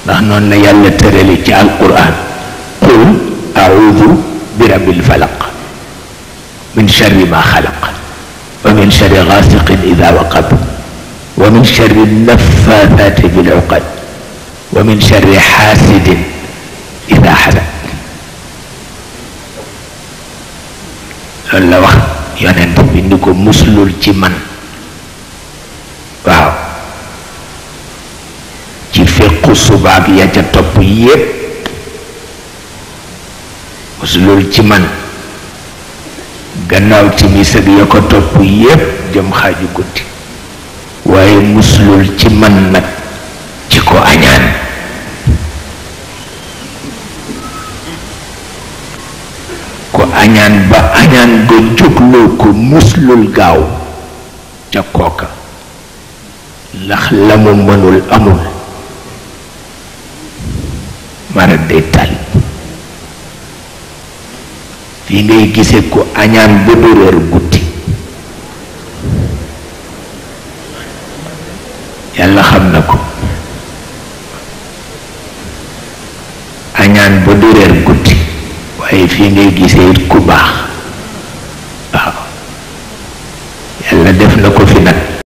ndax noonu la yàlla tërale ci alquran qul a'udhu bi rabbil falaq min sharri ma xalaq wa min sharri ghasiqin idha waqab wa min sharri naffathati bil uqad wa min sharri hasidin idha hasad loolu la wax yonent bi ni ko muslul ci man waaw ci fiqu subaab ya ca topp yépp muslul ci man gannaaw timis ak ya ko topp yépp jëm xaaju guddi waaye muslul ci man nag ci ko añaan ko añaan ba añaan ga jógloo ko muslul gaaw ca kooka ndax la mu mënul amul mara day tàll fii ngay gise ko añaan ba du reer guddi yàlla xam na ko añaan ba du reer guddi waaye fii ngay gise it ku baax